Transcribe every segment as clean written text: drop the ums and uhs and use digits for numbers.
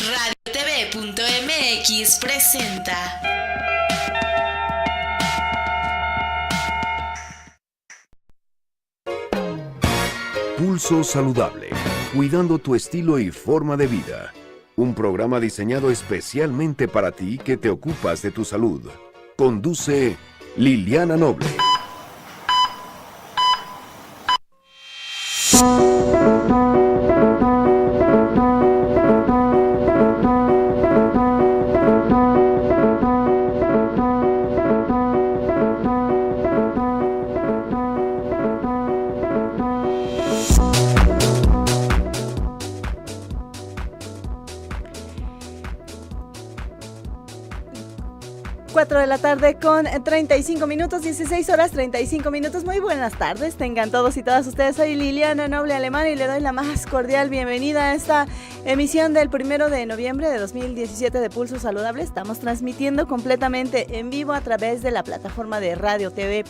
RadioTV.mx presenta Pulso Saludable, cuidando tu estilo y forma de vida. Un programa diseñado especialmente para ti que te ocupas de tu salud. Conduce Liliana Noble. De la tarde con 35 minutos, 16 horas 35 minutos. Muy buenas tardes, tengan todos y todas ustedes. Soy Liliana Noble Alemán y le doy la más cordial bienvenida a esta emisión del 1 de noviembre de 2017 de Pulso Saludable. Estamos transmitiendo completamente en vivo a través de la plataforma de Radio TV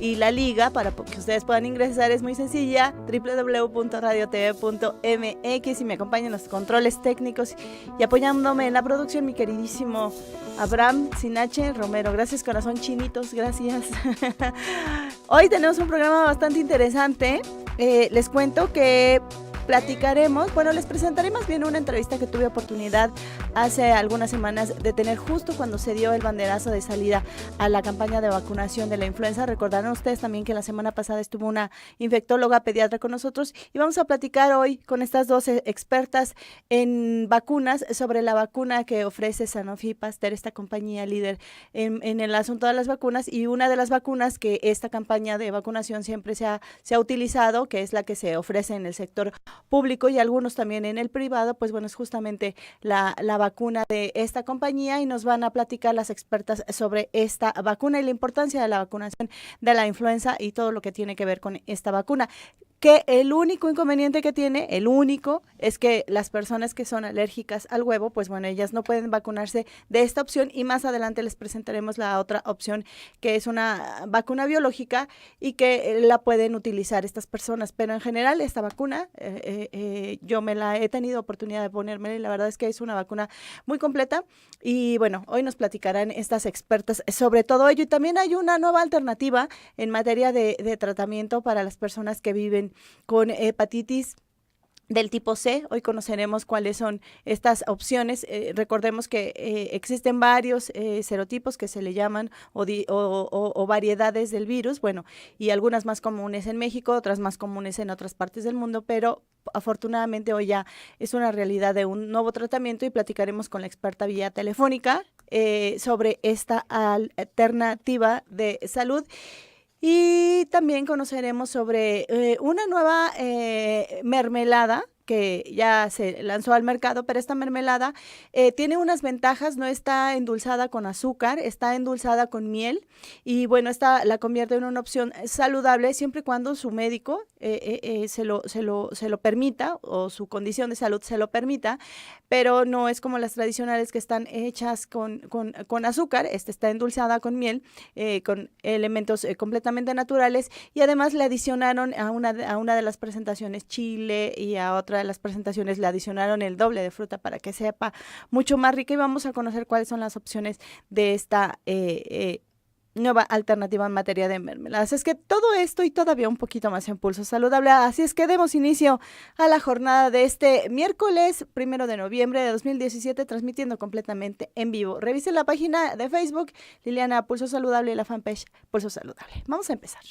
y la liga para que ustedes puedan ingresar. Es muy sencilla, www.radiotv.mx, y me acompañan los controles técnicos y apoyándome en la producción mi queridísimo Abraham Sinache Romero. Gracias, corazón chinitos, gracias. Hoy tenemos un programa bastante interesante. Les cuento que platicaremos, les presentaré más bien una entrevista que tuve oportunidad hace algunas semanas de tener justo cuando se dio el banderazo de salida a la campaña de vacunación de la influenza. Recordarán ustedes también que la semana pasada estuvo una infectóloga pediatra con nosotros y vamos a platicar hoy con estas dos expertas en vacunas sobre la vacuna que ofrece Sanofi Pasteur, esta compañía líder en el asunto de las vacunas, y una de las vacunas que esta campaña de vacunación siempre se ha utilizado, que es la que se ofrece en el sector público y algunos también en el privado, es justamente la vacuna de esta compañía, y nos van a platicar las expertas sobre esta vacuna y la importancia de la vacunación de la influenza y todo lo que tiene que ver con esta vacuna. Que el único inconveniente que tiene, es que las personas que son alérgicas al huevo, ellas no pueden vacunarse de esta opción, y más adelante les presentaremos la otra opción, que es una vacuna biológica y que la pueden utilizar estas personas. Pero en general esta vacuna, yo me la he tenido oportunidad de ponérmela y la verdad es que es una vacuna muy completa. Y hoy nos platicarán estas expertas sobre todo ello, y también hay una nueva alternativa en materia de tratamiento para las personas que viven con hepatitis del tipo C. Hoy conoceremos cuáles son estas opciones. Recordemos que existen varios serotipos que se le llaman o variedades del virus, y algunas más comunes en México, otras más comunes en otras partes del mundo, pero afortunadamente hoy ya es una realidad de un nuevo tratamiento, y platicaremos con la experta vía telefónica sobre esta alternativa de salud. Y también conoceremos sobre una nueva mermelada que ya se lanzó al mercado, pero esta mermelada tiene unas ventajas. No está endulzada con azúcar, está endulzada con miel, y esta la convierte en una opción saludable siempre y cuando su médico se lo permita, o su condición de salud se lo permita, pero no es como las tradicionales que están hechas con azúcar. Esta está endulzada con miel, con elementos completamente naturales, y además le adicionaron a una de las presentaciones chile, y a otra de las presentaciones le adicionaron el doble de fruta para que sepa mucho más rica, y vamos a conocer cuáles son las opciones de esta nueva alternativa en materia de mermeladas. Es que todo esto y todavía un poquito más en Pulso Saludable. Así es que demos inicio a la jornada de este miércoles 1 de noviembre de 2017, transmitiendo completamente en vivo. Revisen la página de Facebook Liliana Pulso Saludable y la fanpage Pulso Saludable. Vamos a empezar.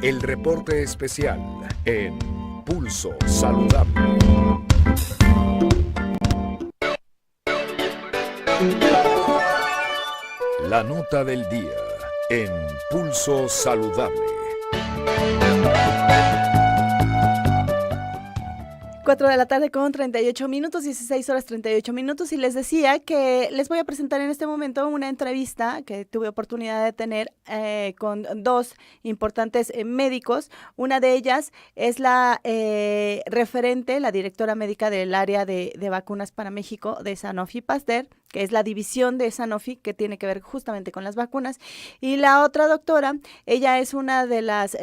El reporte especial en Pulso Saludable. La nota del día en Pulso Saludable. 4 de la tarde con 38 minutos, 16 horas 38 minutos, y les decía que les voy a presentar en este momento una entrevista que tuve oportunidad de tener con dos importantes médicos. Una de ellas es la referente, la directora médica del área de vacunas para México de Sanofi Pasteur, que es la división de Sanofi, que tiene que ver justamente con las vacunas. Y la otra doctora, ella es una de las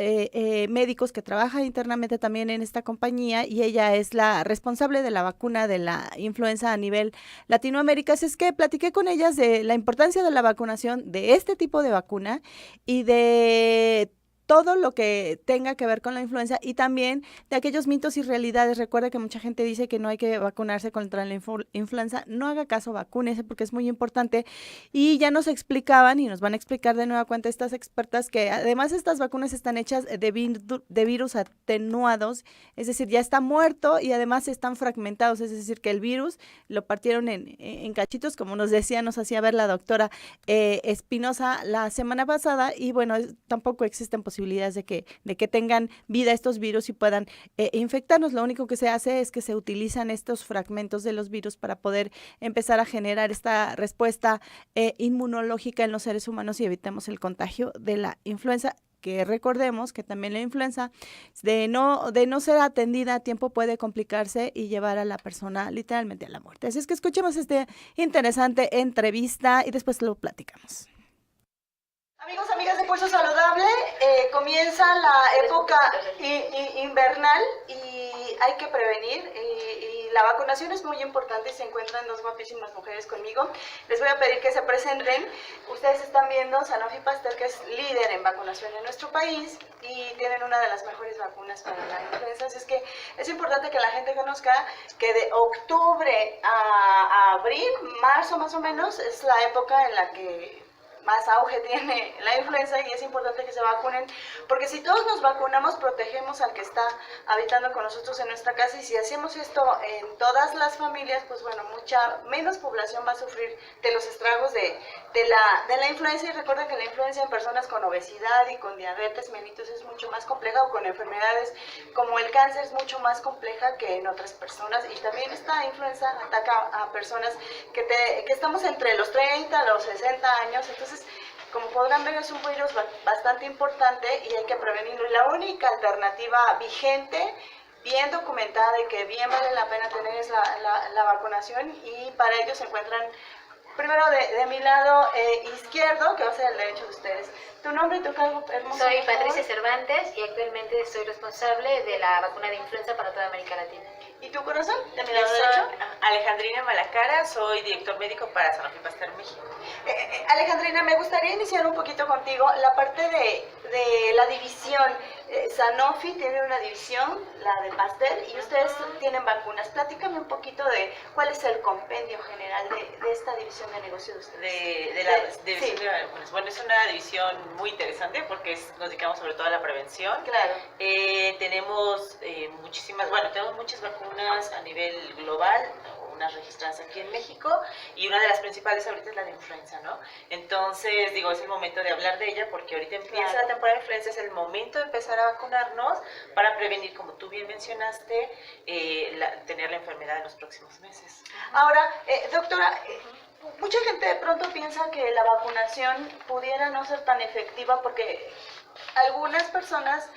médicos que trabaja internamente también en esta compañía, y ella es la responsable de la vacuna de la influenza a nivel Latinoamérica. Así es que platiqué con ellas de la importancia de la vacunación, de este tipo de vacuna y de todo lo que tenga que ver con la influenza, y también de aquellos mitos y realidades. Recuerda que mucha gente dice que no hay que vacunarse contra la influenza. No haga caso, vacúnese, porque es muy importante. Y ya nos explicaban, y nos van a explicar de nueva cuenta estas expertas, que además estas vacunas están hechas de virus atenuados, es decir, ya está muerto, y además están fragmentados, es decir, que el virus lo partieron en cachitos, como nos decía, nos hacía ver la doctora Espinosa la semana pasada. Y bueno, tampoco existen posibilidades de que tengan vida estos virus y puedan infectarnos. Lo único que se hace es que se utilizan estos fragmentos de los virus para poder empezar a generar esta respuesta inmunológica en los seres humanos y evitemos el contagio de la influenza, que recordemos que también la influenza, de no ser atendida a tiempo, puede complicarse y llevar a la persona literalmente a la muerte. Así es que escuchemos esta interesante entrevista y después lo platicamos. Amigos, amigas de Pulso Saludable, comienza la época invernal y hay que prevenir, y la vacunación es muy importante, y se encuentran dos guapísimas mujeres conmigo. Les voy a pedir que se presenten. Ustedes están viendo Sanofi Pasteur, que es líder en vacunación en nuestro país, y tienen una de las mejores vacunas para la influenza. Así es que es importante que la gente conozca que de octubre a abril, marzo más o menos, es la época en la que más auge tiene la influenza, y es importante que se vacunen, porque si todos nos vacunamos, protegemos al que está habitando con nosotros en nuestra casa, y si hacemos esto en todas las familias, pues bueno, mucha menos población va a sufrir de los estragos de la influenza. Y recuerden que la influenza en personas con obesidad y con diabetes mellitus es mucho más compleja, o con enfermedades como el cáncer es mucho más compleja que en otras personas. Y también esta influenza ataca a personas que estamos entre los 30 a los 60 años, entonces como podrán ver es un virus bastante importante y hay que prevenirlo. Y la única alternativa vigente, bien documentada y que bien vale la pena tener, es la vacunación, y para ello se encuentran primero de mi lado izquierdo, que va a ser el derecho de ustedes. ¿Tu nombre y tu cargo, hermoso? Soy Patricia Cervantes y actualmente soy responsable de la vacuna de influenza para toda América Latina. ¿Y tu corazón? ¿De mi Yo lado soy derecho? Alejandrina Malacara, soy director médico para Sanofi Pasteur México. Alejandrina, me gustaría iniciar un poquito contigo la parte de la división. Sanofi tiene una división, la de Pasteur, y ustedes tienen vacunas. Platícame un poquito de cuál es el compendio general de esta división de negocio de ustedes. De la división de vacunas. Bueno, es una división muy interesante porque nos dedicamos sobre todo a la prevención. Claro. Tenemos tenemos muchas vacunas a nivel global, unas registradas aquí en México, y una de las principales ahorita es la de influenza, ¿no? Entonces, es el momento de hablar de ella, porque ahorita empieza la temporada de influenza, es el momento de empezar a vacunarnos para prevenir, como tú bien mencionaste, tener la enfermedad en los próximos meses. Ahora, doctora, mucha gente de pronto piensa que la vacunación pudiera no ser tan efectiva, porque algunas personas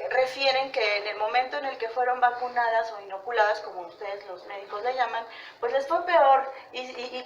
refieren que en el momento en el que fueron vacunadas o inoculadas, como ustedes los médicos le llaman, pues les fue peor,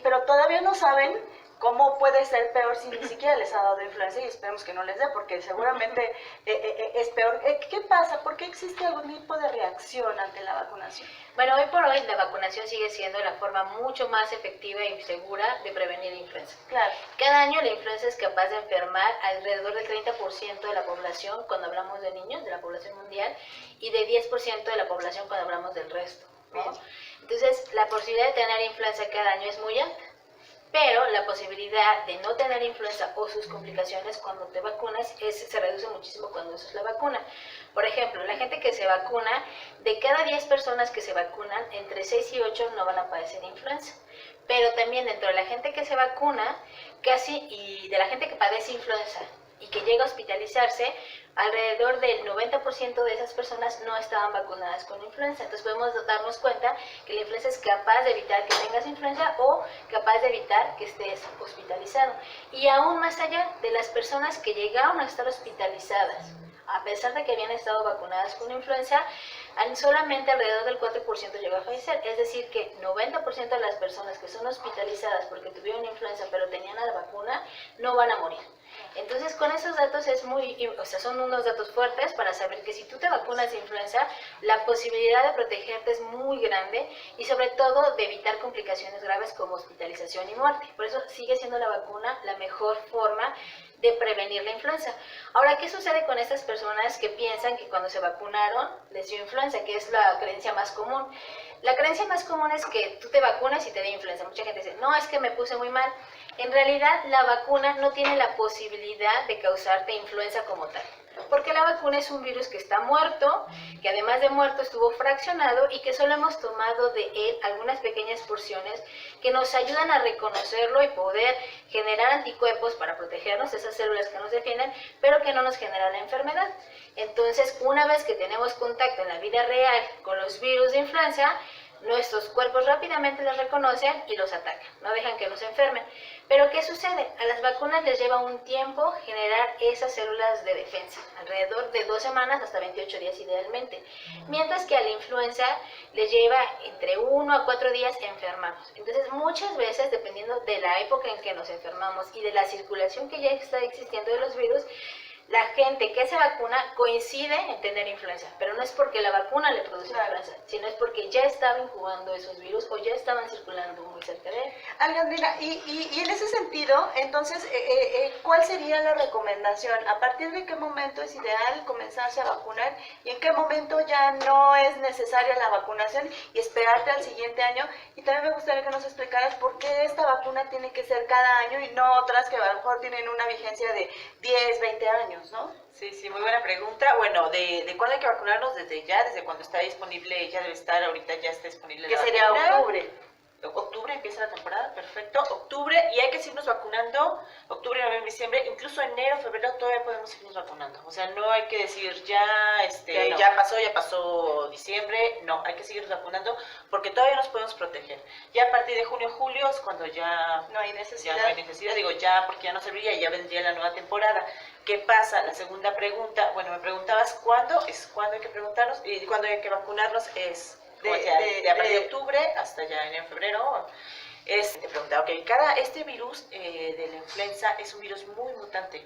pero todavía no saben cómo puede ser peor si ni siquiera les ha dado influenza, y esperemos que no les dé, porque seguramente es peor. ¿Qué pasa? ¿Por qué existe algún tipo de reacción ante la vacunación? Bueno, hoy por hoy la vacunación sigue siendo la forma mucho más efectiva y segura de prevenir la influenza. Claro. Cada año la influenza es capaz de enfermar alrededor del 30% de la población cuando hablamos de niños, de la población mundial, y de 10% de la población cuando hablamos del resto, ¿no? Entonces, la posibilidad de tener influenza cada año es muy alta. Pero la posibilidad de no tener influenza o sus complicaciones cuando te vacunas se reduce muchísimo cuando usas la vacuna. Por ejemplo, la gente que se vacuna, de cada 10 personas que se vacunan, entre 6 y 8 no van a padecer influenza. Pero también dentro de la gente que se vacuna, y de la gente que padece influenza y que llega a hospitalizarse, alrededor del 90% de esas personas no estaban vacunadas con influenza. Entonces podemos darnos cuenta que la influenza es capaz de evitar que tengas influenza o capaz de evitar que estés hospitalizado. Y aún más allá, de las personas que llegaron a estar hospitalizadas a pesar de que habían estado vacunadas con influenza, solamente alrededor del 4% llegó a fallecer. Es decir, que 90% de las personas que son hospitalizadas porque tuvieron influenza pero tenían la vacuna, no van a morir. Entonces, con esos datos son unos datos fuertes para saber que si tú te vacunas de influenza, la posibilidad de protegerte es muy grande y sobre todo de evitar complicaciones graves como hospitalización y muerte. Por eso sigue siendo la vacuna la mejor forma de prevenir la influenza. Ahora, ¿qué sucede con estas personas que piensan que cuando se vacunaron les dio influenza, que es la creencia más común? La creencia más común es que tú te vacunas y te da influenza. Mucha gente dice, no, es que me puse muy mal. En realidad, la vacuna no tiene la posibilidad de causarte influenza como tal, porque la vacuna es un virus que está muerto, que además de muerto estuvo fraccionado y que solo hemos tomado de él algunas pequeñas porciones que nos ayudan a reconocerlo y poder generar anticuerpos para protegernos de esas células que nos defienden, pero que no nos generan la enfermedad. Entonces, una vez que tenemos contacto en la vida real con los virus de influenza, nuestros cuerpos rápidamente los reconocen y los atacan, no dejan que nos enfermen. Pero ¿qué sucede? A las vacunas les lleva un tiempo generar esas células de defensa, alrededor de 2 semanas hasta 28 días idealmente, mientras que a la influenza les lleva entre 1 a 4 días enfermarnos. Entonces, muchas veces, dependiendo de la época en que nos enfermamos y de la circulación que ya está existiendo de los virus, la gente que se vacuna coincide en tener influenza, pero no es porque la vacuna le produce influenza, sino es porque ya estaba incubando esos virus o ya estaban circulando muy cerca de él. Alejandrina, y en ese sentido, entonces, ¿cuál sería la recomendación? ¿A partir de qué momento es ideal comenzarse a vacunar y en qué momento ya no es necesaria la vacunación y esperarte al siguiente año? Y también me gustaría que nos explicaras por qué esta vacuna tiene que ser cada año y no otras que a lo mejor tienen una vigencia de 10, 20 años. ¿No? Sí, muy buena pregunta. Bueno, ¿de cuándo hay que vacunarnos? Desde cuando está disponible, ya debe estar, ahorita ya está disponible la vacuna. Que sería octubre. Octubre empieza la temporada, perfecto. Octubre, y hay que seguirnos vacunando. Octubre, noviembre, diciembre, incluso enero, febrero, todavía podemos seguirnos vacunando. O sea, no hay que decir ya pasó diciembre. No, hay que seguirnos vacunando porque todavía nos podemos proteger. Ya a partir de junio, julio es cuando ya no hay necesidad. Digo, ya porque ya no serviría y ya vendría la nueva temporada. ¿Qué pasa? La segunda pregunta, bueno, me preguntabas cuándo hay que preguntarnos y cuándo hay que vacunarnos es a partir de octubre hasta ya enero, febrero. Te preguntaba, este virus de la influenza es un virus muy mutante.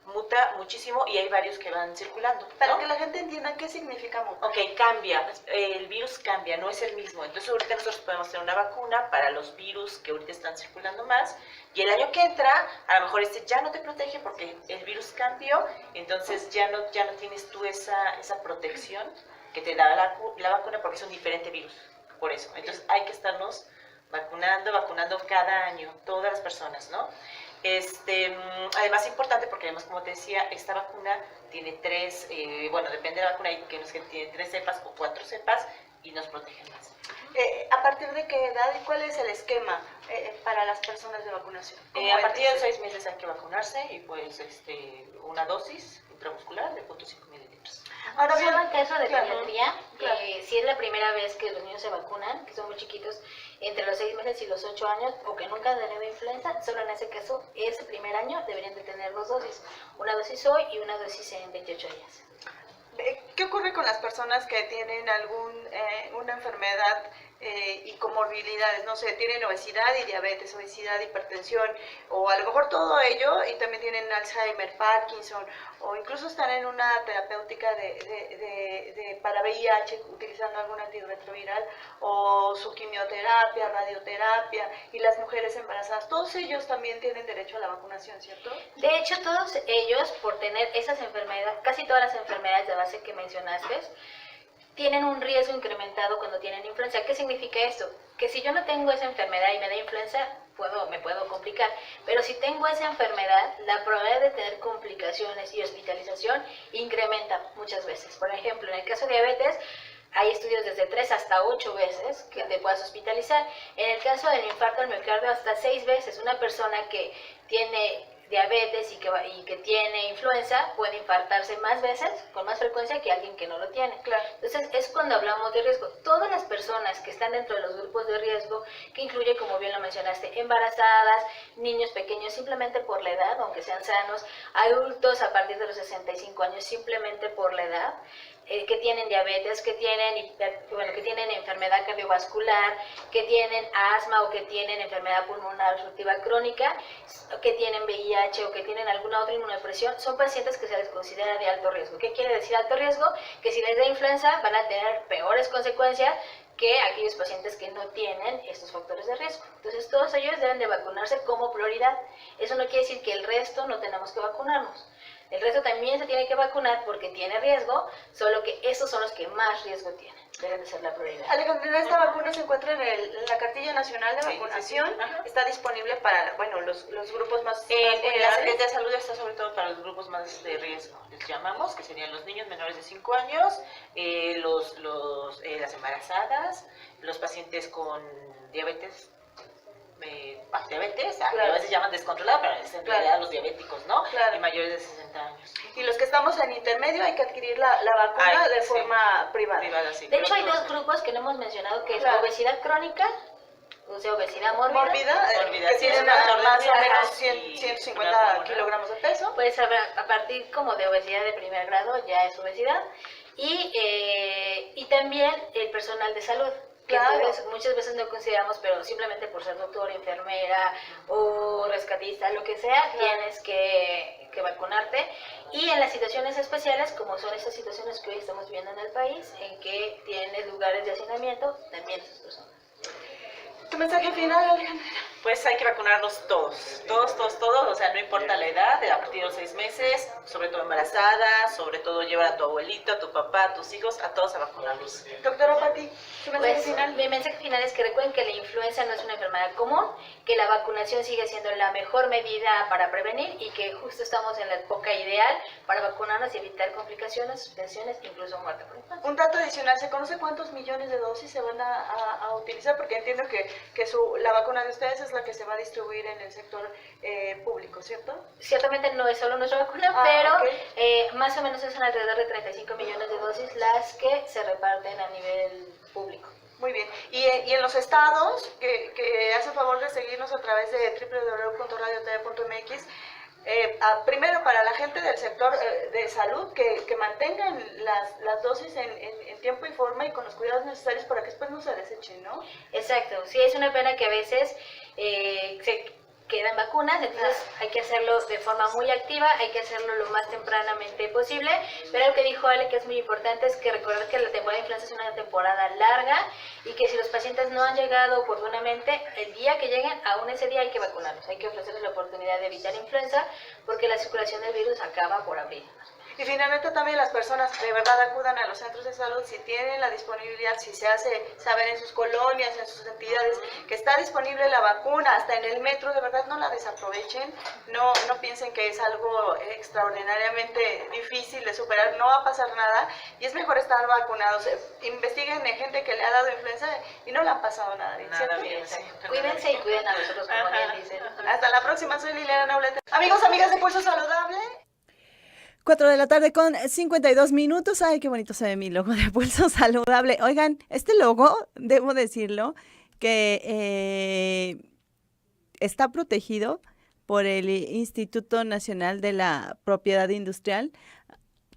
Muta muchísimo y hay varios que van circulando, ¿no? Para que la gente entienda qué significa mutar. Ok, cambia, el virus cambia, no es el mismo. Entonces ahorita nosotros podemos tener una vacuna para los virus que ahorita están circulando más y el año que entra, a lo mejor ya no te protege porque el virus cambió, entonces ya no tienes tú esa protección que te da la vacuna porque es un diferente virus, por eso. Entonces hay que estarnos vacunando cada año, todas las personas, ¿no? Además es importante porque además, como te decía, esta vacuna tiene 3, depende de la vacuna, hay que tiene 3 cepas o 4 cepas y nos protegen más. ¿A partir de qué edad y cuál es el esquema para las personas de vacunación? A partir de 6 meses hay que vacunarse y pues una dosis intramuscular de 0.5 mililitros. Ahora bien, en caso de pediatría, si es la primera vez que los niños se vacunan, que son muy chiquitos, entre los 6 meses y los 8 años, o que nunca han tenido influenza, solo en ese caso, ese primer año deberían de tener 2 dosis, una dosis hoy y una dosis en 28 días. ¿Qué ocurre con las personas que tienen una enfermedad y comorbilidades? No sé, tienen obesidad y diabetes, obesidad, hipertensión, o a lo mejor todo ello, y también tienen Alzheimer, Parkinson, o incluso están en una terapéutica para VIH, utilizando algún antirretroviral, o su quimioterapia, radioterapia, y las mujeres embarazadas. Todos ellos también tienen derecho a la vacunación, ¿cierto? De hecho, todos ellos, por tener esas enfermedades, casi todas las enfermedades de base que mencionaste, tienen un riesgo incrementado cuando tienen influenza. ¿Qué significa esto? Que si yo no tengo esa enfermedad y me da influenza, me puedo complicar. Pero si tengo esa enfermedad, la probabilidad de tener complicaciones y hospitalización incrementa muchas veces. Por ejemplo, en el caso de diabetes, hay estudios desde 3 hasta 8 veces que te puedas hospitalizar. En el caso del infarto al miocardio, hasta 6 veces. Una persona que tiene diabetes y que tiene influenza puede infartarse más veces, con más frecuencia que alguien que no lo tiene. Claro. Entonces es cuando hablamos de riesgo. Todas las personas que están dentro de los grupos de riesgo, que incluye, como bien lo mencionaste, embarazadas, niños pequeños simplemente por la edad, aunque sean sanos, adultos a partir de los 65 años simplemente por la edad, que tienen diabetes, que tienen enfermedad cardiovascular, que tienen asma o que tienen enfermedad pulmonar obstructiva crónica, que tienen VIH o que tienen alguna otra inmunodepresión, son pacientes que se les considera de alto riesgo. ¿Qué quiere decir alto riesgo? Que si les da influenza van a tener peores consecuencias que aquellos pacientes que no tienen estos factores de riesgo. Entonces todos ellos deben de vacunarse como prioridad. Eso no quiere decir que el resto no tenemos que vacunarnos. El resto también se tiene que vacunar porque tiene riesgo, solo que esos son los que más riesgo tienen. Deben de ser la prioridad. Alejandra, esta vacuna se encuentra en la cartilla nacional de vacunación. Está disponible para, los grupos más En la vulnerables. Secretaría de Salud está sobre todo para los grupos más de riesgo, les llamamos, que serían los niños menores de 5 años, las embarazadas, los pacientes con diabetes, Claro. a veces llaman descontrolada, pero es en realidad los diabéticos, ¿no? Claro. Y mayores de 60 años. Y los que estamos en intermedio hay que adquirir la vacuna de forma privada. Sí. De hecho, hay dos grupos que no hemos mencionado, que es Claro. obesidad crónica, o sea, obesidad mórbida. Mórbida, que sí, tiene es una más o ajá, menos y 150 pulmonar. kilogramos de peso. Pues a partir como de obesidad de primer grado ya es obesidad. Y también el personal de salud. Que Claro. entonces muchas veces no consideramos, pero simplemente por ser doctor, enfermera o rescatista, lo que sea, tienes que vacunarte. Y en las situaciones especiales, como son estas situaciones que hoy estamos viviendo en el país, en que tienes lugares de hacinamiento, también esas personas. ¿Tu mensaje final, Alejandra? Pues hay que vacunarnos todos, o sea, no importa la edad, a partir de los 6 meses, sobre todo embarazadas, sobre todo llevar a tu abuelito, a tu papá, a tus hijos, a todos a vacunarlos. Doctora Pati, ¿tu mensaje Pues final? mi mensaje final es que recuerden que la influenza no es una enfermedad común, que la vacunación sigue siendo la mejor medida para prevenir y que justo estamos en la época ideal para vacunarnos y evitar complicaciones, suspensiones, incluso muerte por influenza. Un dato adicional, ¿se conoce cuántos millones de dosis se van a utilizar? Porque entiendo que la vacuna de ustedes es la que se va a distribuir en el sector público, ¿cierto? Ciertamente no es solo nuestra vacuna, pero más o menos son alrededor de 35 millones de dosis las que se reparten a nivel público. Muy bien. Y en los estados, que hacen favor de seguirnos a través de www.radiotv.mx, primero para la gente del sector de salud, que mantengan las dosis en tiempo y forma y con los cuidados necesarios para que después no se desechen, ¿no? Exacto, sí, es una pena que a veces se quedan vacunas, entonces hay que hacerlo de forma muy activa, hay que hacerlo lo más tempranamente posible, pero lo que dijo Ale, que es muy importante, es que recordar que la temporada de influenza es una temporada larga y que si los pacientes no han llegado oportunamente, el día que lleguen, aún ese día hay que vacunarlos, hay que ofrecerles la oportunidad de evitar influenza porque la circulación del virus acaba por abril. Y finalmente también las personas de verdad acudan a los centros de salud si tienen la disponibilidad, si se hace saber en sus colonias, en sus entidades, que está disponible la vacuna, hasta en el metro, de verdad no la desaprovechen, no piensen que es algo extraordinariamente difícil de superar, no va a pasar nada y es mejor estar vacunados. Investiguen en gente que le ha dado influenza y no le han pasado nada bien, Nada ¿cierto? bien, sí. Cuídense y cuiden a nosotros, como bien dicen. Hasta la próxima, soy Liliana Naulete. Amigos, amigas de Pulso Saludable. 4 de la tarde con 52 minutos. Ay, qué bonito se ve mi logo de Pulso Saludable. Oigan, este logo, debo decirlo, que está protegido por el Instituto Nacional de la Propiedad Industrial.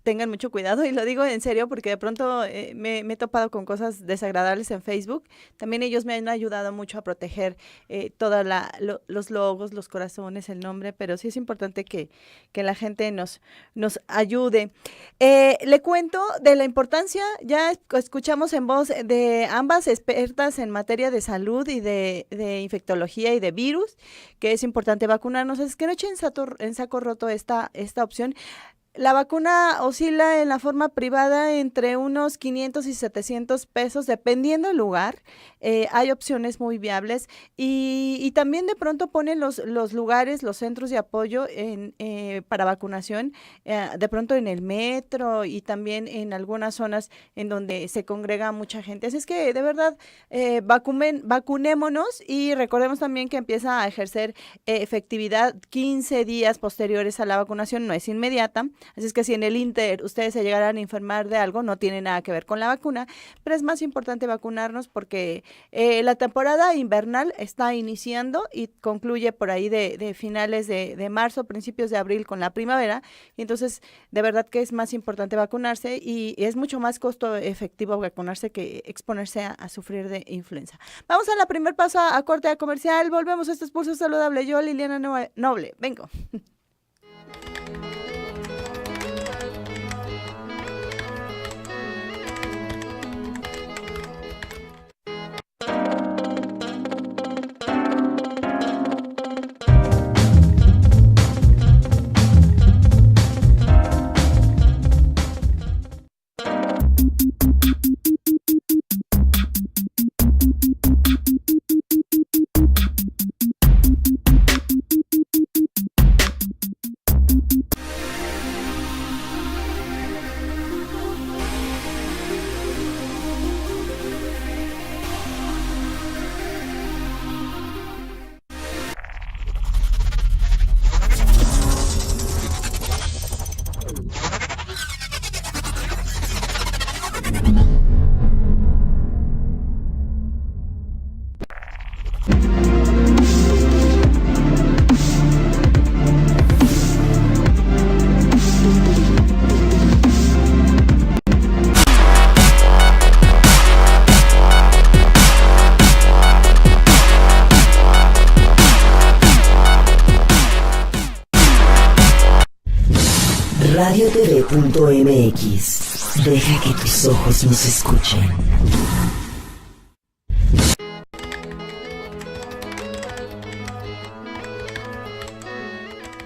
Tengan mucho cuidado y lo digo en serio porque de pronto me he topado con cosas desagradables en Facebook. También ellos me han ayudado mucho a proteger todos los logos, los corazones, el nombre, pero sí es importante que la gente nos ayude. Le cuento de la importancia, ya escuchamos en voz de ambas expertas en materia de salud y de infectología y de virus, que es importante vacunarnos. Es que no echen en saco roto esta opción. La vacuna oscila en la forma privada entre unos 500 y 700 pesos, dependiendo del lugar. Hay opciones muy viables y también de pronto ponen los lugares, los centros de apoyo para vacunación, de pronto en el metro y también en algunas zonas en donde se congrega mucha gente. Así es que de verdad vacunémonos y recordemos también que empieza a ejercer efectividad 15 días posteriores a la vacunación, no es inmediata. Así es que si en el Inter ustedes se llegaran a informar de algo, no tiene nada que ver con la vacuna, pero es más importante vacunarnos porque la temporada invernal está iniciando y concluye por ahí de finales de marzo, principios de abril con la primavera, y entonces de verdad que es más importante vacunarse y es mucho más costo efectivo vacunarse que exponerse a sufrir de influenza. Vamos a la primer pausa a corte comercial, volvemos a este Pulso Saludable. Yo, Liliana Noble, vengo. RadioTV.mx. Deja que tus ojos nos escuchen.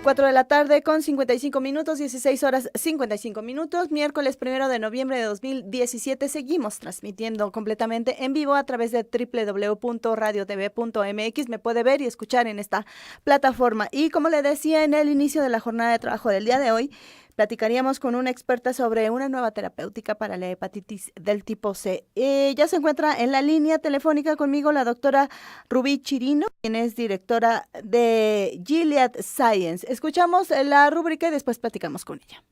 4 de la tarde con 55 minutos, 16 horas 55 minutos, miércoles 1 de noviembre de 2017. Seguimos transmitiendo completamente en vivo a través de www.radiotv.mx. Me puede ver y escuchar en esta plataforma. Y como le decía en el inicio de la jornada de trabajo del día de hoy, platicaríamos con una experta sobre una nueva terapéutica para la hepatitis del tipo C. Ya se encuentra en la línea telefónica conmigo la doctora Rubí Chirino, quien es directora de Gilead Science. Escuchamos la rúbrica y después platicamos con ella.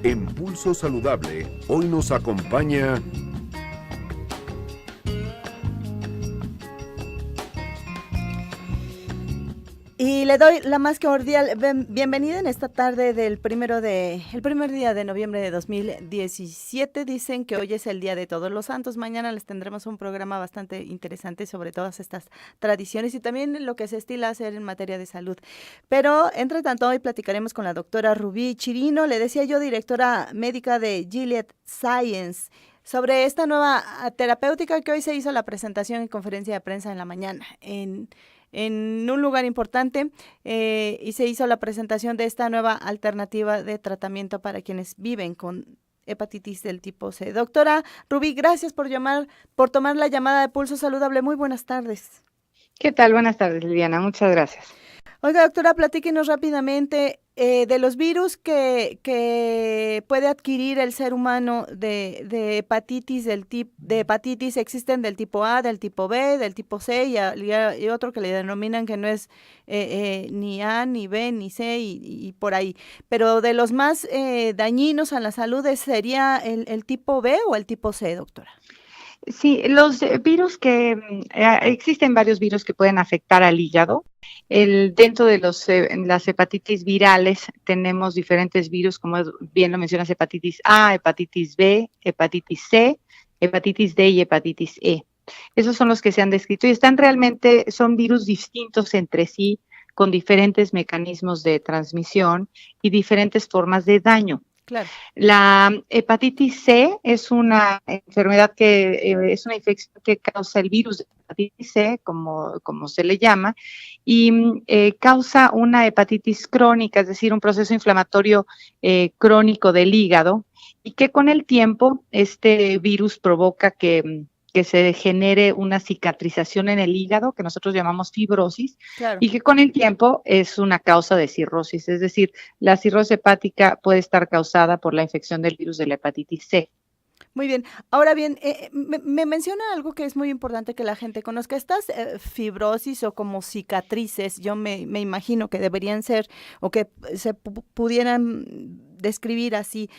En Pulso Saludable, hoy nos acompaña Y le doy la más cordial bienvenida en esta tarde del el primer día de noviembre de 2017. Dicen que hoy es el Día de Todos los Santos. Mañana les tendremos un programa bastante interesante sobre todas estas tradiciones y también lo que se estila hacer en materia de salud. Pero, entre tanto, hoy platicaremos con la doctora Rubí Chirino, le decía yo, directora médica de Gilead Science, sobre esta nueva terapéutica que hoy se hizo la presentación en conferencia de prensa en la mañana en un lugar importante y se hizo la presentación de esta nueva alternativa de tratamiento para quienes viven con hepatitis del tipo C. Doctora Rubí, gracias por tomar la llamada de Pulso Saludable. Muy buenas tardes. ¿Qué tal? Buenas tardes, Liliana. Muchas gracias. Oiga, doctora, platíquenos rápidamente de los virus que puede adquirir el ser humano de hepatitis existen del tipo A, del tipo B, del tipo C y otro que le denominan que no es ni A, ni B, ni C y por ahí. Pero de los más dañinos a la salud sería el tipo B o el tipo C, doctora. Sí, los virus existen varios virus que pueden afectar al hígado. Dentro de las hepatitis virales tenemos diferentes virus, como bien lo mencionas, hepatitis A, hepatitis B, hepatitis C, hepatitis D y hepatitis E. Esos son los que se han descrito y son virus distintos entre sí, con diferentes mecanismos de transmisión y diferentes formas de daño. Claro. La hepatitis C es una enfermedad es una infección que causa el virus de hepatitis C, como se le llama, y causa una hepatitis crónica, es decir, un proceso inflamatorio crónico del hígado, y que con el tiempo este virus provoca que se genere una cicatrización en el hígado, que nosotros llamamos fibrosis, Claro. y que con el tiempo es una causa de cirrosis, es decir, la cirrosis hepática puede estar causada por la infección del virus de la hepatitis C. Muy bien. Ahora bien, me menciona algo que es muy importante que la gente conozca. Estas fibrosis o como cicatrices, yo me imagino que deberían ser o que se pudieran describir así.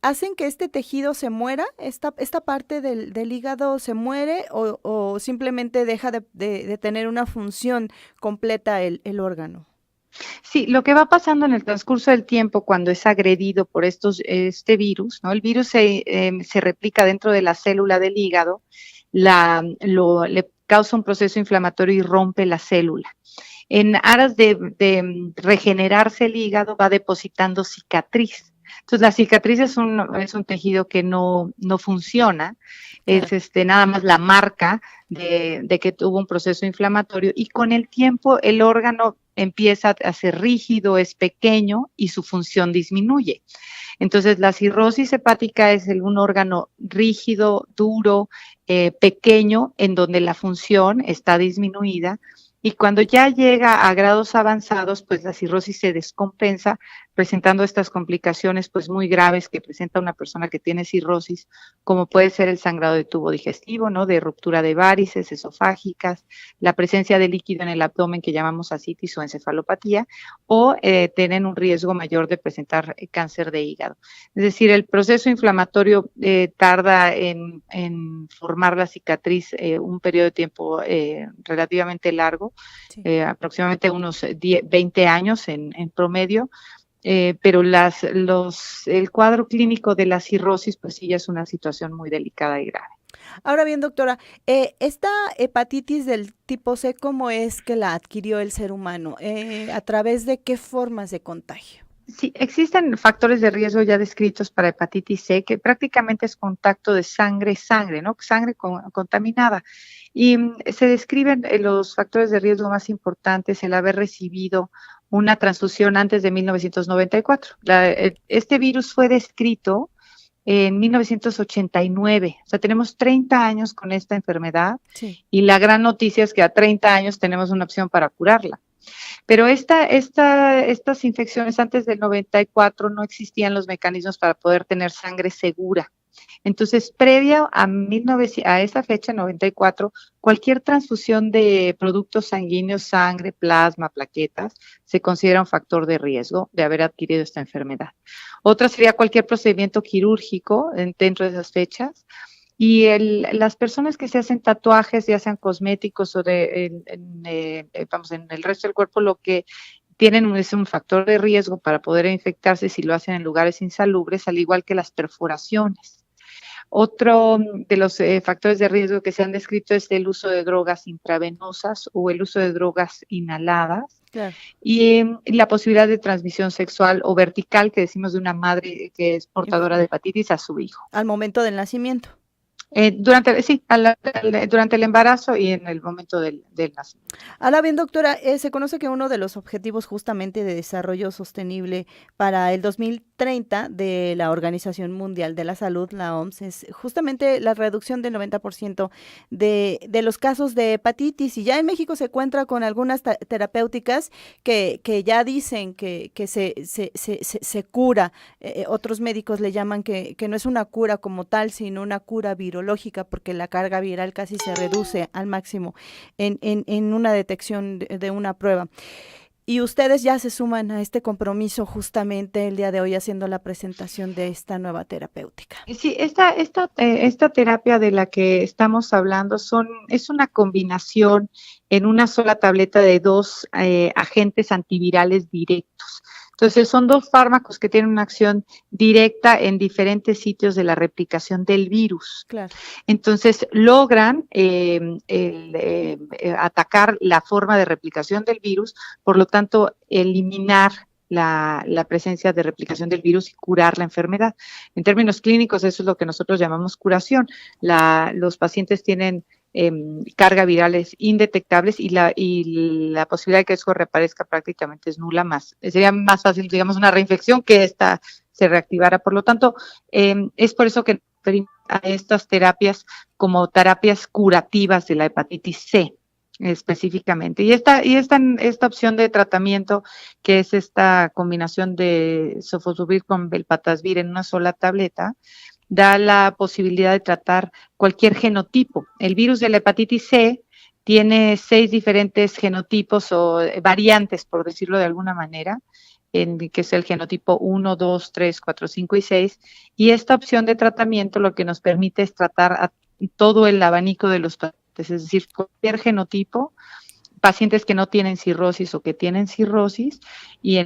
¿Hacen que este tejido se muera? ¿Esta parte del hígado se muere o simplemente deja de tener una función completa el órgano? Sí, lo que va pasando en el transcurso del tiempo cuando es agredido por este virus, ¿no? El virus se replica dentro de la célula del hígado, le causa un proceso inflamatorio y rompe la célula. En aras de regenerarse el hígado, va depositando cicatriz. Entonces, la cicatriz es un tejido que no funciona, es nada más la marca de que tuvo un proceso inflamatorio, y con el tiempo el órgano empieza a ser rígido, es pequeño y su función disminuye. Entonces, la cirrosis hepática es un órgano rígido, duro, pequeño, en donde la función está disminuida. Y cuando ya llega a grados avanzados, pues la cirrosis se descompensa, presentando estas complicaciones pues muy graves que presenta una persona que tiene cirrosis, como puede ser el sangrado de tubo digestivo, ¿no? De ruptura de varices esofágicas, la presencia de líquido en el abdomen que llamamos ascitis o encefalopatía, o tienen un riesgo mayor de presentar cáncer de hígado. Es decir, el proceso inflamatorio tarda en formar la cicatriz un periodo de tiempo relativamente largo, Sí. Aproximadamente unos 20 años en promedio, pero el cuadro clínico de la cirrosis pues sí ya es una situación muy delicada y grave. Ahora bien, doctora, esta hepatitis del tipo C, ¿cómo es que la adquirió el ser humano? ¿A través de qué formas de contagio? Sí, existen factores de riesgo ya descritos para hepatitis C, que prácticamente es contacto de sangre, ¿no? Sangre contaminada. Y se describen los factores de riesgo más importantes, el haber recibido una transfusión antes de 1994. Este virus fue descrito en 1989, o sea, tenemos 30 años con esta enfermedad, Sí. y la gran noticia es que a 30 años tenemos una opción para curarla. Pero estas infecciones antes del 94 no existían los mecanismos para poder tener sangre segura. Entonces, previa a esa fecha, 94, cualquier transfusión de productos sanguíneos, sangre, plasma, plaquetas, se considera un factor de riesgo de haber adquirido esta enfermedad. Otra sería cualquier procedimiento quirúrgico dentro de esas fechas. Y las personas que se hacen tatuajes, ya sean cosméticos o en el resto del cuerpo, lo que tienen es un factor de riesgo para poder infectarse si lo hacen en lugares insalubres, al igual que las perforaciones. Otro de los factores de riesgo que se han descrito es el uso de drogas intravenosas o el uso de drogas inhaladas. Claro. Y la posibilidad de transmisión sexual o vertical, que decimos de una madre que es portadora de hepatitis a su hijo. Al momento del nacimiento. Durante el embarazo y en el momento del nacimiento. Ahora bien, doctora, se conoce que uno de los objetivos justamente de desarrollo sostenible para el 2030 de la Organización Mundial de la Salud, la OMS, es justamente la reducción del 90% de los casos de hepatitis. Y ya en México se encuentra con algunas terapéuticas que ya dicen que se cura. Otros médicos le llaman que no es una cura como tal, sino una cura virológica, porque la carga viral casi se reduce al máximo en una detección de una prueba. Y ustedes ya se suman a este compromiso justamente el día de hoy haciendo la presentación de esta nueva terapéutica. Sí, esta terapia de la que estamos hablando es una combinación en una sola tableta de dos agentes antivirales directos. Entonces, son dos fármacos que tienen una acción directa en diferentes sitios de la replicación del virus. Claro. Entonces, logran atacar la forma de replicación del virus, por lo tanto, eliminar la presencia de replicación del virus y curar la enfermedad. En términos clínicos, eso es lo que nosotros llamamos curación. Los pacientes tienen carga virales indetectables y la posibilidad de que eso reaparezca prácticamente es nula más. Sería más fácil, digamos, una reinfección que esta se reactivara. Por lo tanto, es por eso que referimos a estas terapias como terapias curativas de la hepatitis C específicamente. Y esta opción de tratamiento, que es esta combinación de sofosbuvir con velpatasvir en una sola tableta, da la posibilidad de tratar cualquier genotipo. El virus de la hepatitis C tiene 6 diferentes genotipos o variantes, por decirlo de alguna manera, que es el genotipo 1, 2, 3, 4, 5 y 6, y esta opción de tratamiento lo que nos permite es tratar a todo el abanico de los pacientes, es decir, cualquier genotipo, pacientes que no tienen cirrosis o que tienen cirrosis, y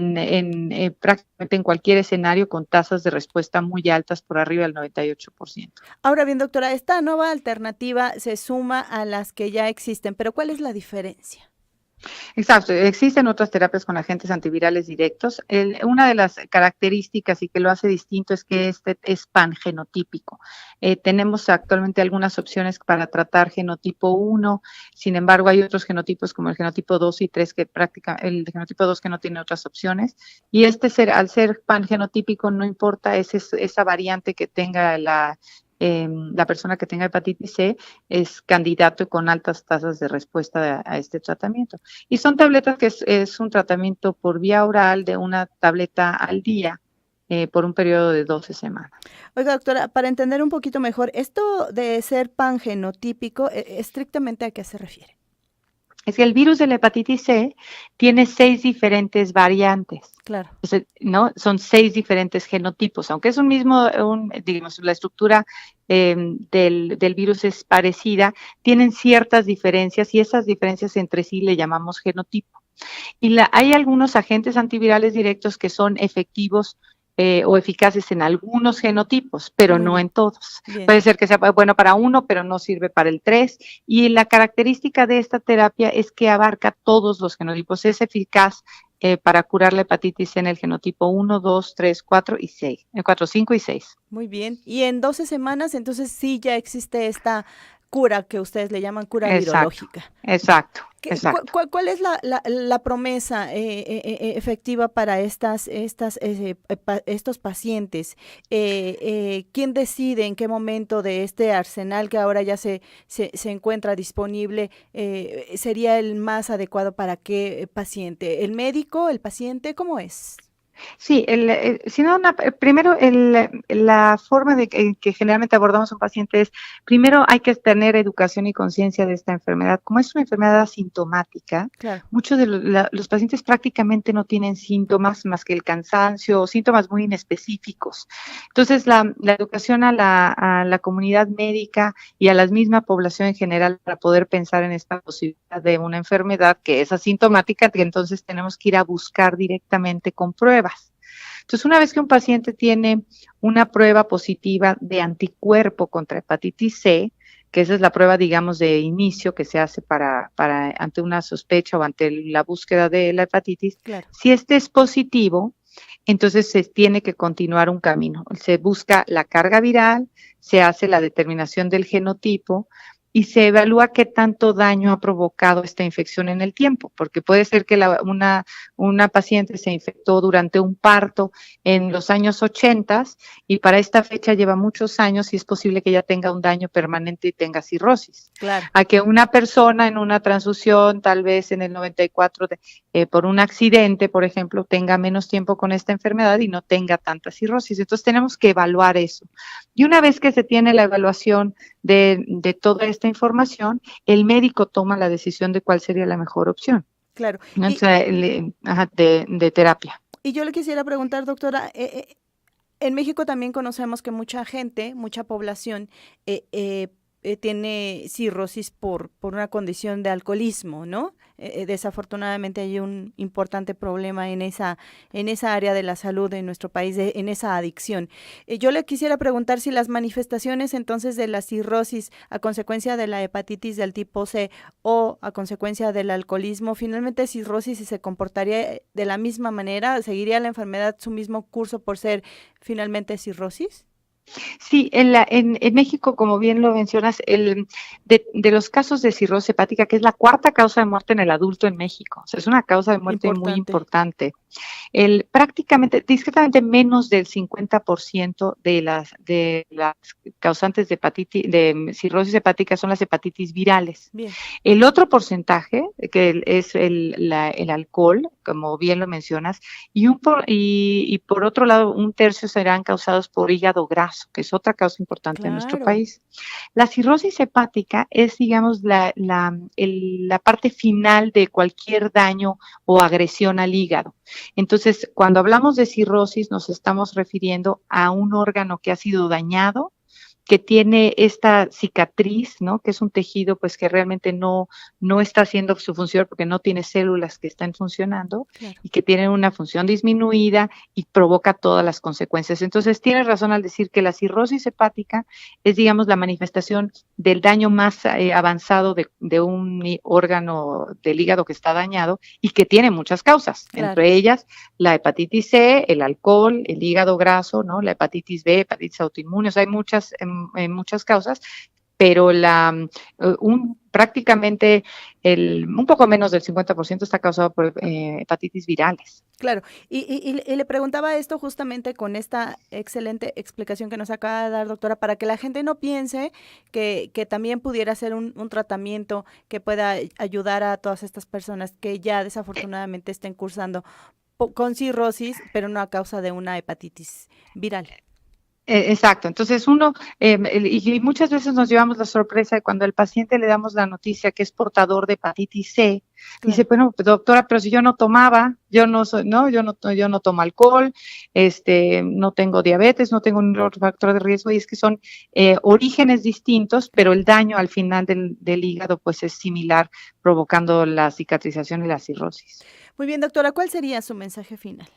prácticamente en cualquier escenario con tasas de respuesta muy altas, por arriba del 98%. Ahora bien, doctora, esta nueva alternativa se suma a las que ya existen, pero ¿cuál es la diferencia? Exacto, existen otras terapias con agentes antivirales directos. Una de las características y que lo hace distinto es que este es pangenotípico. Tenemos actualmente algunas opciones para tratar genotipo 1, sin embargo hay otros genotipos como el genotipo 2 y 3 el genotipo 2 que no tiene otras opciones, y al ser pangenotípico no importa esa variante que tenga la persona que tenga hepatitis C, es candidato con altas tasas de respuesta a este tratamiento. Y son tabletas que es un tratamiento por vía oral de una tableta al día por un periodo de 12 semanas. Oiga, doctora, para entender un poquito mejor, esto de ser pangenotípico, ¿estrictamente a qué se refiere? Es que el virus de la hepatitis C tiene 6 diferentes variantes. Claro. Entonces, ¿no? Son 6 diferentes genotipos, aunque es digamos, la estructura del virus es parecida, tienen ciertas diferencias y esas diferencias entre sí le llamamos genotipo. Y hay algunos agentes antivirales directos que son efectivos o eficaces en algunos genotipos, pero no en todos. Bien. Puede ser que sea bueno para uno, pero no sirve para el 3. Y la característica de esta terapia es que abarca todos los genotipos. Es eficaz para curar la hepatitis C en el genotipo 1, 2, 3, 4 y 6. 4, 5 y 6. Muy bien. Y en 12 semanas, entonces sí ya existe esta cura que ustedes le llaman cura virológica. Exacto. ¿Cuál es la promesa efectiva para estos pacientes? ¿Quién decide en qué momento de este arsenal que ahora ya se encuentra disponible sería el más adecuado para qué paciente? ¿El médico, el paciente? ¿Cómo es? Sí, primero la forma de que generalmente abordamos a un paciente es, primero hay que tener educación y conciencia de esta enfermedad. Como es una enfermedad asintomática, claro, muchos de los pacientes prácticamente no tienen síntomas más que el cansancio o síntomas muy inespecíficos. Entonces, la educación a la comunidad médica y a la misma población en general para poder pensar en esta posibilidad de una enfermedad que es asintomática, que entonces tenemos que ir a buscar directamente con pruebas. Entonces, una vez que un paciente tiene una prueba positiva de anticuerpo contra hepatitis C, que esa es la prueba, digamos, de inicio que se hace ante una sospecha o ante la búsqueda de la hepatitis, claro. Si este es positivo, entonces se tiene que continuar un camino. Se busca la carga viral, se hace la determinación del genotipo, y se evalúa qué tanto daño ha provocado esta infección en el tiempo, porque puede ser que una paciente se infectó durante un parto en los años 80 y para esta fecha lleva muchos años y es posible que ya tenga un daño permanente y tenga cirrosis. Claro. A que una persona en una transfusión, tal vez en el 94, por un accidente, por ejemplo, tenga menos tiempo con esta enfermedad y no tenga tanta cirrosis. Entonces tenemos que evaluar eso. Y una vez que se tiene la evaluación de toda esta información, el médico toma la decisión de cuál sería la mejor opción. Claro. ¿No? De terapia. Y yo le quisiera preguntar, doctora, en México también conocemos que mucha gente, mucha población, tiene cirrosis por una condición de alcoholismo, ¿no? Desafortunadamente hay un importante problema en esa área de la salud en nuestro país, en esa adicción. Yo le quisiera preguntar si las manifestaciones entonces de la cirrosis a consecuencia de la hepatitis del tipo C o a consecuencia del alcoholismo, finalmente cirrosis se comportaría de la misma manera, seguiría la enfermedad su mismo curso por ser finalmente cirrosis. Sí, en México, como bien lo mencionas, de los casos de cirrosis hepática, que es la cuarta causa de muerte en el adulto en México, o sea, es una causa de muerte muy importante. Prácticamente, discretamente menos del 50% de las causantes de cirrosis hepática son las hepatitis virales. Bien. El otro porcentaje, que es el alcohol, como bien lo mencionas, y por otro lado, un tercio serán causados por hígado graso, que es otra causa importante en nuestro país. La cirrosis hepática es, digamos, la parte final de cualquier daño o agresión al hígado. Entonces, cuando hablamos de cirrosis, nos estamos refiriendo a un órgano que ha sido dañado, que tiene esta cicatriz, ¿no? Que es un tejido pues que realmente no está haciendo su función porque no tiene células que están funcionando, claro, y que tienen una función disminuida y provoca todas las consecuencias. Entonces, tienes razón al decir que la cirrosis hepática es, digamos, la manifestación del daño más avanzado de un órgano del hígado que está dañado y que tiene muchas causas, claro, entre ellas la hepatitis C, el alcohol, el hígado graso, ¿no? La hepatitis B, hepatitis autoinmune, o sea, hay muchas causas, pero prácticamente un poco menos del 50% está causado por hepatitis virales. Claro, y le preguntaba esto justamente con esta excelente explicación que nos acaba de dar, doctora, para que la gente no piense que también pudiera ser un tratamiento que pueda ayudar a todas estas personas que ya desafortunadamente estén cursando con cirrosis, pero no a causa de una hepatitis viral. Exacto, entonces y muchas veces nos llevamos la sorpresa de cuando al paciente le damos la noticia que es portador de hepatitis C, claro, dice, bueno, doctora, pero si yo no tomaba, yo no tomo alcohol, no tengo diabetes, no tengo ningún otro factor de riesgo, y es que son orígenes distintos, pero el daño al final del hígado pues es similar, provocando la cicatrización y la cirrosis. Muy bien, doctora, ¿cuál sería su mensaje final?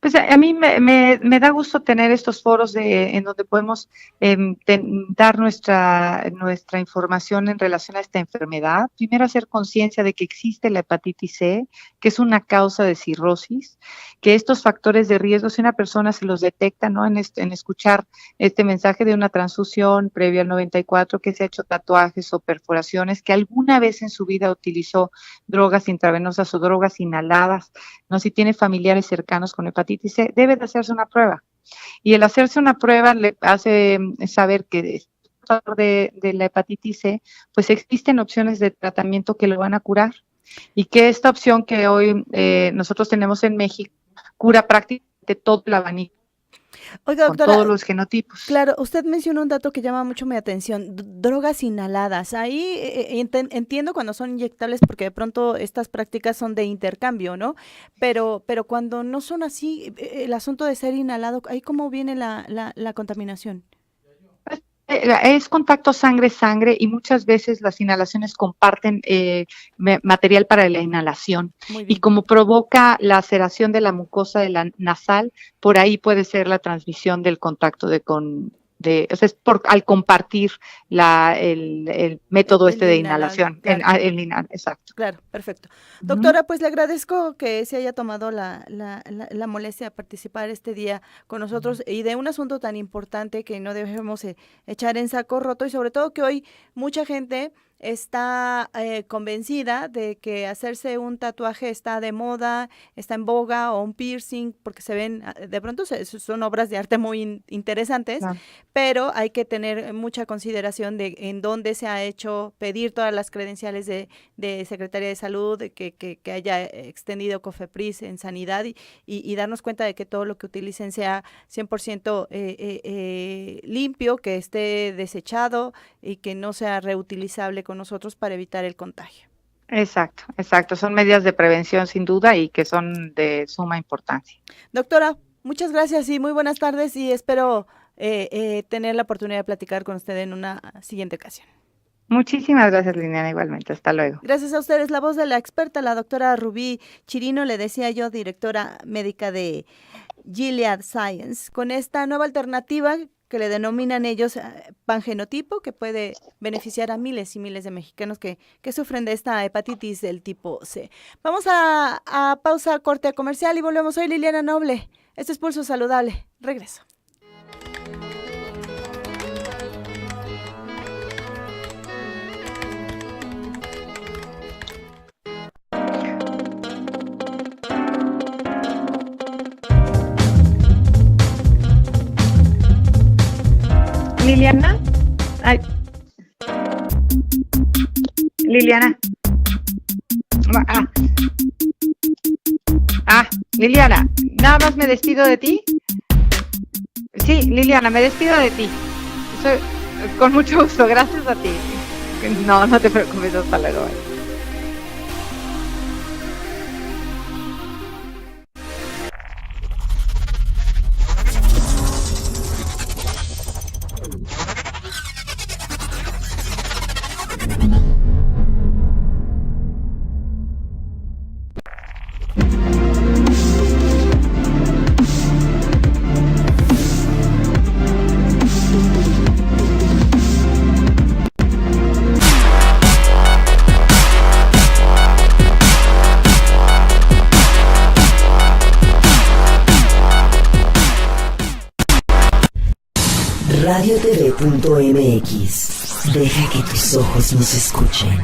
Pues a mí me da gusto tener estos foros en donde podemos dar nuestra información en relación a esta enfermedad. Primero, hacer conciencia de que existe la hepatitis C, que es una causa de cirrosis, que estos factores de riesgo, si una persona se los detecta, ¿no? En escuchar este mensaje de una transfusión previa al 94, que se ha hecho tatuajes o perforaciones, que alguna vez en su vida utilizó drogas intravenosas o drogas inhaladas, ¿no? Si tiene familiares cercanos con hepatitis C, debe de hacerse una prueba. Y el hacerse una prueba le hace saber que de la hepatitis C, pues existen opciones de tratamiento que lo van a curar. Y que esta opción que hoy nosotros tenemos en México cura prácticamente todo el abanico. Oiga, doctora, con todos los genotipos. Claro, usted mencionó un dato que llama mucho mi atención, drogas inhaladas. Ahí entiendo cuando son inyectables porque de pronto estas prácticas son de intercambio, ¿no? Pero cuando no son así, el asunto de ser inhalado, ¿ahí cómo viene la contaminación? Es contacto sangre-sangre y muchas veces las inhalaciones comparten material para la inhalación. Y como provoca la laceración de la mucosa de la nasal, por ahí puede ser la transmisión del contacto o sea, es al compartir el método de inhalación. Claro. Exacto. Claro, perfecto. Doctora, pues le agradezco que se haya tomado la molestia de participar este día con nosotros y de un asunto tan importante que no debemos echar en saco roto, y sobre todo que hoy mucha gente está convencida de que hacerse un tatuaje está de moda, está en boga, o un piercing, porque se ven, de pronto son obras de arte muy interesantes, claro, pero hay que tener mucha consideración de en dónde se ha hecho, pedir todas las credenciales de Secretaría de Salud, que haya extendido COFEPRIS en sanidad y darnos cuenta de que todo lo que utilicen sea 100% limpio, que esté desechado y que no sea reutilizable con nosotros para evitar el contagio. Exacto. Son medidas de prevención sin duda y que son de suma importancia. Doctora, muchas gracias y muy buenas tardes, y espero tener la oportunidad de platicar con usted en una siguiente ocasión. Muchísimas gracias, Liliana, igualmente. Hasta luego. Gracias a ustedes. La voz de la experta, la doctora Rubí Chirino, le decía yo, directora médica de Gilead Science, con esta nueva alternativa que le denominan ellos pangenotipo, que puede beneficiar a miles y miles de mexicanos que sufren de esta hepatitis del tipo C. Vamos a pausa, corte comercial y volvemos. Soy Liliana Noble. Esto es Pulso Saludable. Regreso. Liliana. Ay. Liliana. Liliana, nada más me despido de ti. Sí, Liliana, me despido de ti. Con mucho gusto, gracias a ti. No te preocupes, hasta luego. RadioTV.mx. Deja que tus ojos nos escuchen.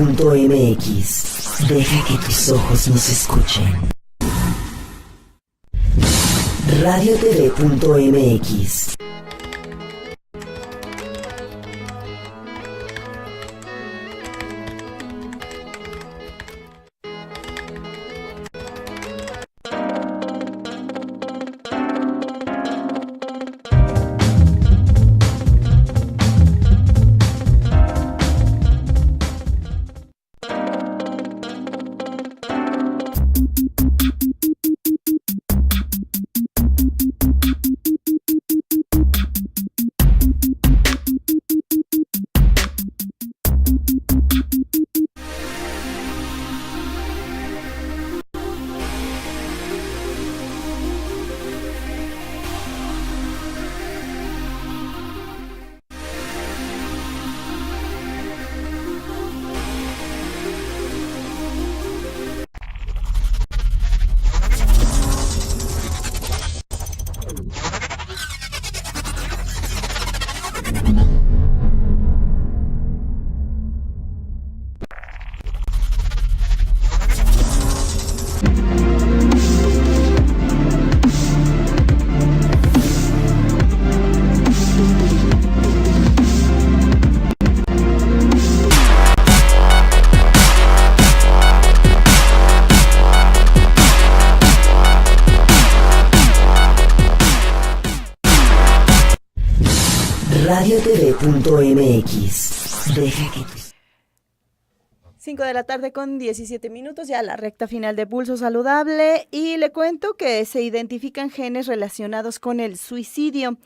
RadioTV.mx. Deja que tus ojos nos escuchen. RadioTV.mx. radiotv.mx. Deja que tus 5 de la tarde con 17 minutos, ya la recta final de Pulso Saludable, y le cuento que se identifican genes relacionados con el suicidio.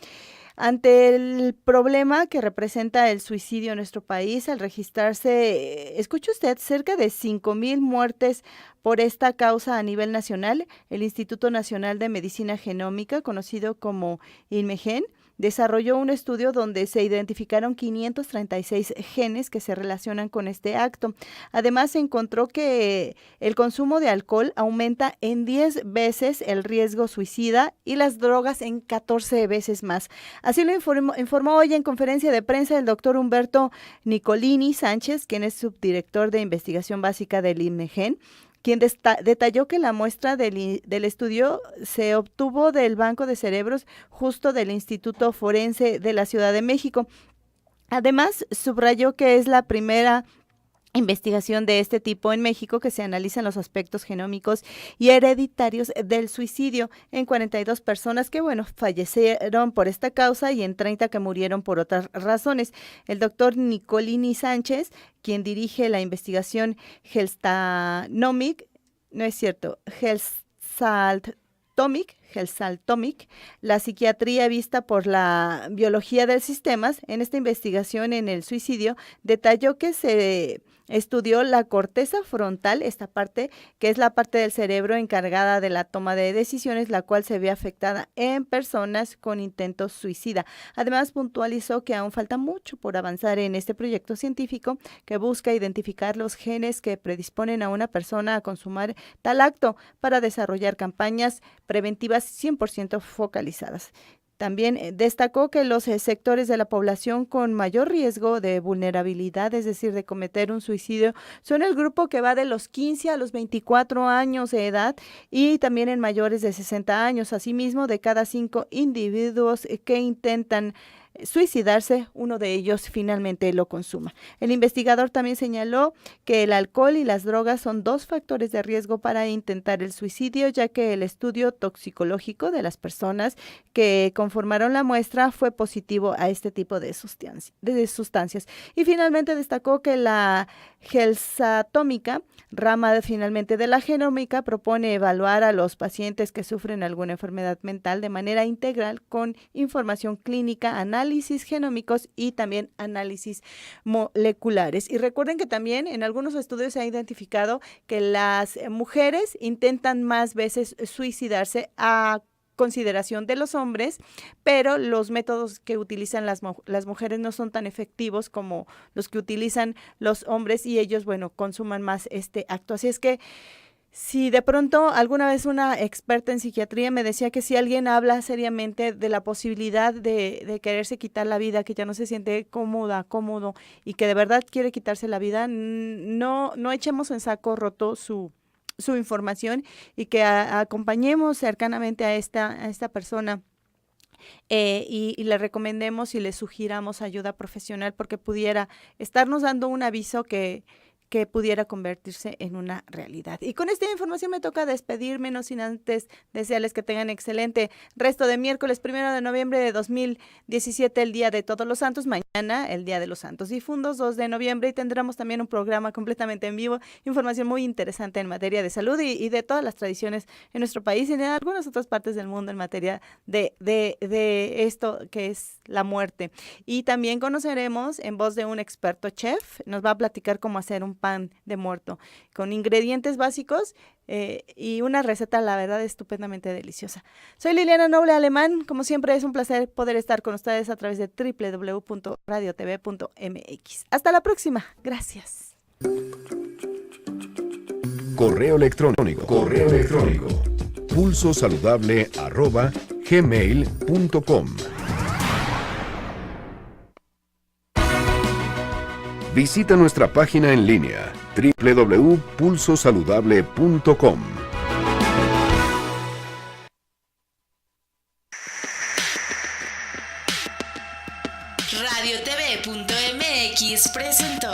Ante el problema que representa el suicidio en nuestro país, al registrarse, escuche usted, cerca de 5,000 muertes por esta causa a nivel nacional, el Instituto Nacional de Medicina Genómica, conocido como INMEGEN, desarrolló un estudio donde se identificaron 536 genes que se relacionan con este acto. Además, se encontró que el consumo de alcohol aumenta en 10 veces el riesgo suicida y las drogas en 14 veces más. Así lo informó hoy en conferencia de prensa el doctor Humberto Nicolini Sánchez, quien es subdirector de investigación básica del INMEGEN, quien detalló que la muestra del estudio se obtuvo del Banco de Cerebros justo del Instituto Forense de la Ciudad de México. Además, subrayó que es la primera investigación de este tipo en México que se analizan los aspectos genómicos y hereditarios del suicidio en 42 personas que, fallecieron por esta causa y en 30 que murieron por otras razones. El doctor Nicolini Sánchez, quien dirige la investigación Gelsaltomic, la psiquiatría vista por la biología del sistema, en esta investigación en el suicidio, detalló que se estudió la corteza frontal, esta parte que es la parte del cerebro encargada de la toma de decisiones, la cual se ve afectada en personas con intentos suicida. Además, puntualizó que aún falta mucho por avanzar en este proyecto científico que busca identificar los genes que predisponen a una persona a consumar tal acto para desarrollar campañas preventivas 100% focalizadas. También destacó que los sectores de la población con mayor riesgo de vulnerabilidad, es decir, de cometer un suicidio, son el grupo que va de los 15 a los 24 años de edad y también en mayores de 60 años. Asimismo, de cada 5 individuos que intentan suicidarse, uno de ellos finalmente lo consuma. El investigador también señaló que el alcohol y las drogas son 2 factores de riesgo para intentar el suicidio, ya que el estudio toxicológico de las personas que conformaron la muestra fue positivo a este tipo de sustancias. Y finalmente destacó que la gelsaltómica, rama finalmente de la genómica, propone evaluar a los pacientes que sufren alguna enfermedad mental de manera integral con información clínica, análisis genómicos y también análisis moleculares. Y recuerden que también en algunos estudios se ha identificado que las mujeres intentan más veces suicidarse a consideración de los hombres, pero los métodos que utilizan las mujeres no son tan efectivos como los que utilizan los hombres y ellos, consuman más este acto. Así es que si de pronto alguna vez una experta en psiquiatría me decía que si alguien habla seriamente de la posibilidad de quererse quitar la vida, que ya no se siente cómodo y que de verdad quiere quitarse la vida, no echemos en saco roto su información y que acompañemos cercanamente a esta persona y le recomendemos y le sugiramos ayuda profesional porque pudiera estarnos dando un aviso que pudiera convertirse en una realidad. Y con esta información me toca despedirme, no sin antes desearles que tengan excelente resto de miércoles 1 de noviembre de 2017, el Día de Todos los Santos. Mañana, el Día de los Santos Difuntos, 2 de noviembre, y tendremos también un programa completamente en vivo, información muy interesante en materia de salud y de todas las tradiciones en nuestro país y en algunas otras partes del mundo en materia de esto que es la muerte. Y también conoceremos en voz de un experto chef, nos va a platicar cómo hacer un pan de muerto con ingredientes básicos y una receta, la verdad, estupendamente deliciosa. Soy Liliana Noble Alemán, como siempre es un placer poder estar con ustedes a través de www.radiotv.mx. Hasta la próxima, gracias. Correo electrónico pulsosaludable@gmail.com. Visita nuestra página en línea www.pulsosaludable.com. Radiotv.mx presentó